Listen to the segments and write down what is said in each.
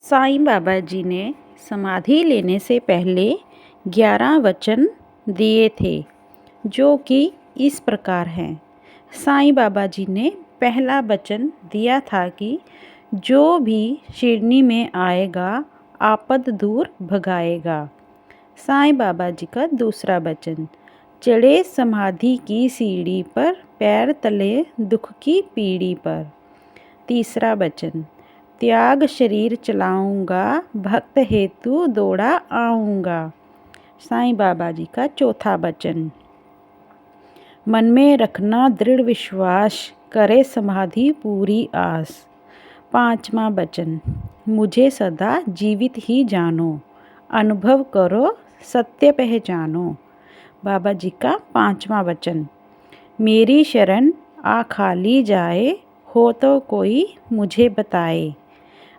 साईं बाबा जी ने समाधि लेने से पहले 11 वचन दिए थे, जो कि इस प्रकार हैं। साईं बाबा जी ने पहला वचन दिया था कि जो भी शिरनी में आएगा आपद दूर भगाएगा। साईं बाबा जी का दूसरा वचन, चढ़े समाधि की सीढ़ी पर, पैर तले दुख की पीढ़ी पर। तीसरा वचन, त्याग शरीर चलाऊंगा, भक्त हेतु दौड़ा आऊंगा। साईं बाबा जी का चौथा वचन, मन में रखना दृढ़ विश्वास, करे समाधि पूरी आस। पांचवा वचन, मुझे सदा जीवित ही जानो, अनुभव करो सत्य पहचानो। बाबा जी का पांचवा वचन, मेरी शरण आ खाली जाए, हो तो कोई मुझे बताए।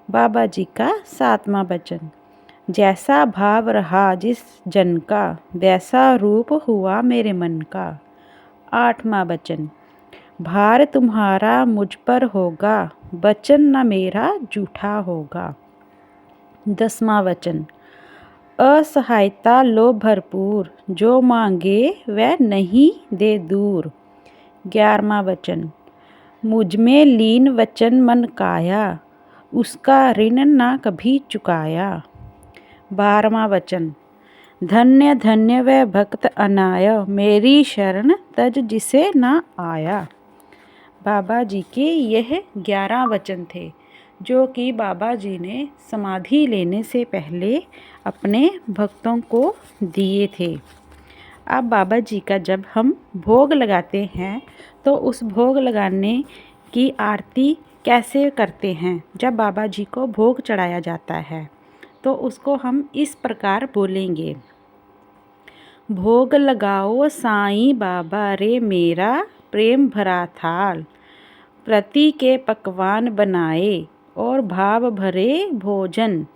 बाबा जी का सातवां वचन, जैसा भाव रहा जिस जन का, वैसा रूप हुआ मेरे मन का। आठवां वचन, भार तुम्हारा मुझ पर होगा, वचन न मेरा झूठा होगा। 10वां वचन, असहायता लो भरपूर, जो मांगे वह नहीं दे दूर। 11वां वचन, मुझ में लीन वचन मन काया, उसका ऋण ना कभी चुकाया। 12वां वचन, धन्य धन्य वह भक्त अनाय, मेरी शरण तज जिसे ना आया। बाबा जी के यह 11 वचन थे, जो कि बाबा जी ने समाधि लेने से पहले अपने भक्तों को दिए थे। अब बाबा जी का जब हम भोग लगाते हैं तो उस भोग लगाने की आरती कैसे करते हैं। जब बाबा जी को भोग चढ़ाया जाता है तो उसको हम इस प्रकार बोलेंगे, भोग लगाओ साईं बाबा रे मेरा, प्रेम भरा थाल, प्रति के पकवान बनाए और भाव भरे भोजन,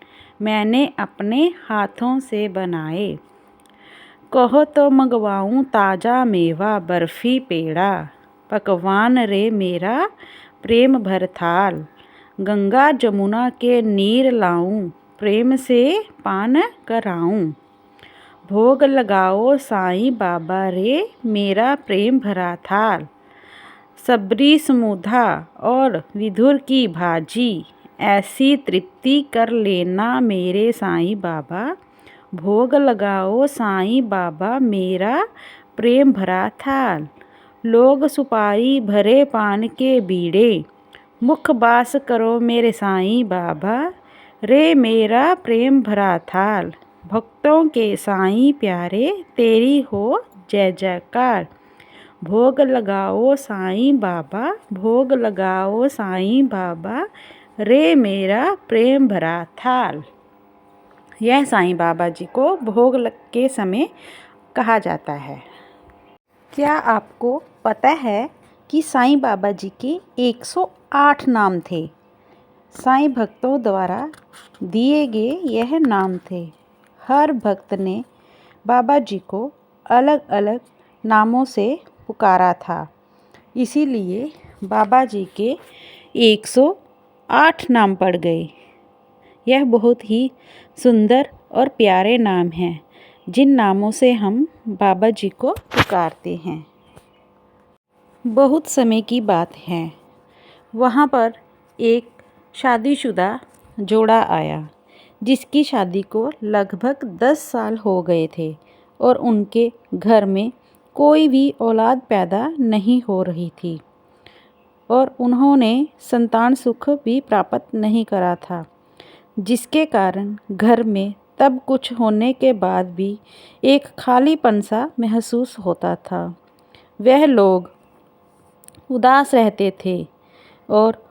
मैंने अपने हाथों से बनाए। कहो तो मंगवाऊं ताज़ा मेवा, बर्फ़ी पेड़ा, पकवान रे मेरा प्रेम भर थाल, गंगा जमुना के नीर लाऊं, प्रेम से पान कराऊं। भोग लगाओ साईं बाबा रे मेरा प्रेम भरा थाल, सबरी समुधा और विधुर की भाजी, ऐसी तृप्ति कर लेना मेरे साईं बाबा। भोग लगाओ साईं बाबा मेरा प्रेम भरा थाल, लोग सुपारी भरे पान के बीड़े, मुख बास करो मेरे साईं बाबा रे मेरा प्रेम भरा थाल, भक्तों के साईं प्यारे तेरी हो जय जयकार। भोग लगाओ साईं बाबा, भोग लगाओ साईं बाबा रे मेरा प्रेम भरा थाल। यह साईं बाबा जी को भोग के समय कहा जाता है। क्या आपको पता है कि साईं बाबा जी के 108 नाम थे। साईं भक्तों द्वारा दिए गए यह नाम थे। हर भक्त ने बाबा जी को अलग अलग नामों से पुकारा था, इसीलिए बाबा जी के 108 नाम पड़ गए। यह बहुत ही सुंदर और प्यारे नाम हैं, जिन नामों से हम बाबा जी को पुकारते हैं। बहुत समय की बात है, वहाँ पर एक शादीशुदा जोड़ा आया, जिसकी शादी को लगभग 10 साल हो गए थे और उनके घर में कोई भी औलाद पैदा नहीं हो रही थी और उन्होंने संतान सुख भी प्राप्त नहीं करा था, जिसके कारण घर में तब कुछ होने के बाद भी एक खालीपन सा महसूस होता था। वह लोग उदास रहते थे और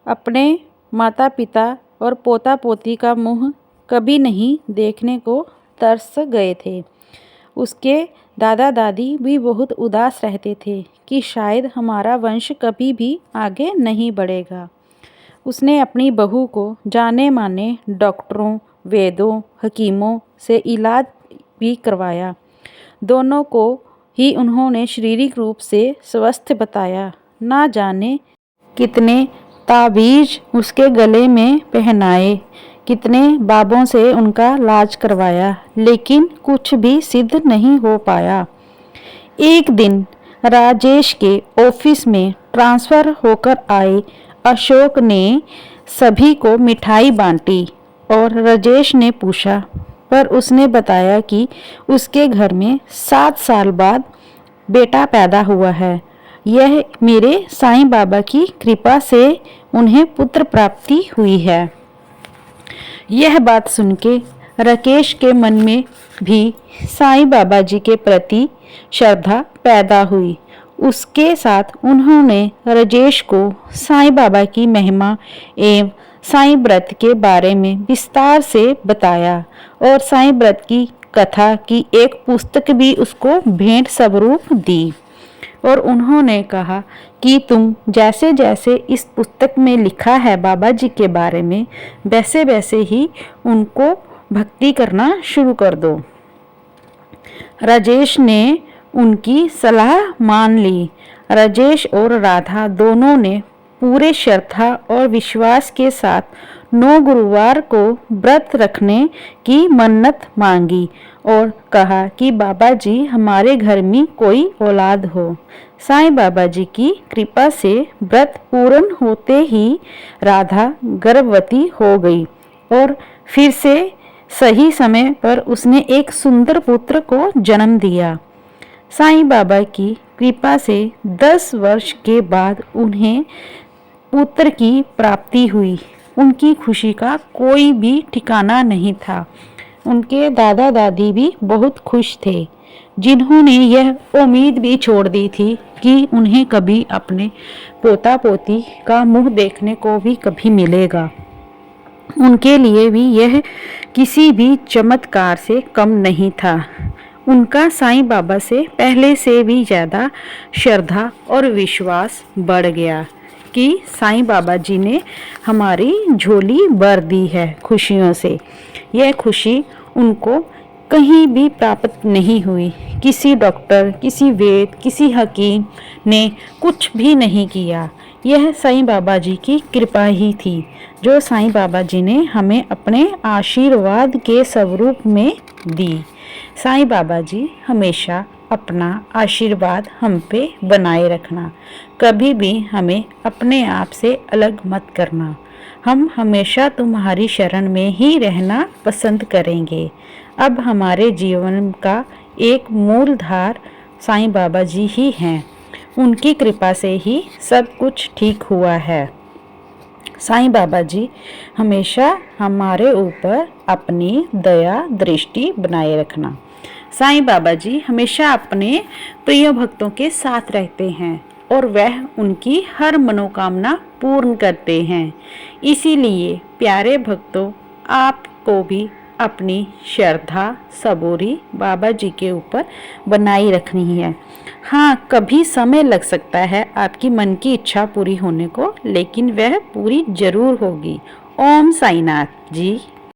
अपने माता पिता और पोता पोती का मुंह कभी नहीं देखने को तरस गए थे। उसके दादा दादी भी बहुत उदास रहते थे कि शायद हमारा वंश कभी भी आगे नहीं बढ़ेगा। उसने अपनी बहू को जाने माने डॉक्टरों, वैद्यों, हकीमों से इलाज भी करवाया। दोनों को ही उन्होंने शारीरिक रूप से स्वस्थ बताया। ना जाने कितने ताबीज उसके गले में पहनाए, कितने बाबों से उनका इलाज करवाया, लेकिन कुछ भी सिद्ध नहीं हो पाया। एक दिन राजेश के ऑफिस में ट्रांसफ़र होकर आए अशोक ने सभी को मिठाई बांटी और राजेश ने पूछा, पर उसने बताया कि उसके घर में 7 साल बाद बेटा पैदा हुआ है। यह मेरे साईं बाबा की कृपा से उन्हें पुत्र प्राप्ति हुई है। यह बात सुन के राकेश के मन में भी साईं बाबा जी के प्रति श्रद्धा पैदा हुई। उसके साथ उन्होंने राजेश को साईं बाबा की महिमा एवं साईं व्रत के बारे में विस्तार से बताया और साईं व्रत की कथा की एक पुस्तक भी उसको भेंट स्वरूप दी। और उन्होंने कहा कि तुम जैसे जैसे इस पुस्तक में लिखा है बाबा जी के बारे में, वैसे वैसे ही उनको भक्ति करना शुरू कर दो। राजेश ने उनकी सलाह मान ली। राजेश और राधा दोनों ने पूरे श्रद्धा और विश्वास के साथ 9 गुरुवार को व्रत रखने की मन्नत मांगी और कहा कि बाबा जी हमारे घर में कोई औलाद हो। साईं बाबा जी की कृपा से व्रत पूर्ण होते ही राधा गर्भवती हो गई और फिर से सही समय पर उसने एक सुंदर पुत्र को जन्म दिया। साईं बाबा की कृपा से 10 वर्ष के बाद उन्हें पुत्र की प्राप्ति हुई। उनकी खुशी का कोई भी ठिकाना नहीं था। उनके दादा दादी भी बहुत खुश थे, जिन्होंने यह उम्मीद भी छोड़ दी थी कि उन्हें कभी अपने पोता पोती का मुंह देखने को भी कभी मिलेगा। उनके लिए भी यह किसी भी चमत्कार से कम नहीं था। उनका साईं बाबा से पहले से भी ज़्यादा श्रद्धा और विश्वास बढ़ गया कि साईं बाबा जी ने हमारी झोली भर दी है खुशियों से। यह खुशी उनको कहीं भी प्राप्त नहीं हुई। किसी डॉक्टर, किसी वैद्य, किसी हकीम ने कुछ भी नहीं किया। यह साईं बाबा जी की कृपा ही थी, जो साईं बाबा जी ने हमें अपने आशीर्वाद के स्वरूप में दी। साईं बाबा जी हमेशा अपना आशीर्वाद हम पे बनाए रखना। कभी भी हमें अपने आप से अलग मत करना। हम हमेशा तुम्हारी शरण में ही रहना पसंद करेंगे। अब हमारे जीवन का एक मूलधार साईं बाबा जी ही हैं। उनकी कृपा से ही सब कुछ ठीक हुआ है। साईं बाबा जी हमेशा हमारे ऊपर अपनी दया दृष्टि बनाए रखना। साईं बाबा जी हमेशा अपने प्रिय भक्तों के साथ रहते हैं और वह उनकी हर मनोकामना पूर्ण करते हैं। इसीलिए प्यारे भक्तों, आपको भी अपनी श्रद्धा सबूरी बाबा जी के ऊपर बनाई रखनी है। हाँ, कभी समय लग सकता है आपकी मन की इच्छा पूरी होने को, लेकिन वह पूरी जरूर होगी। ओम साईनाथ जी।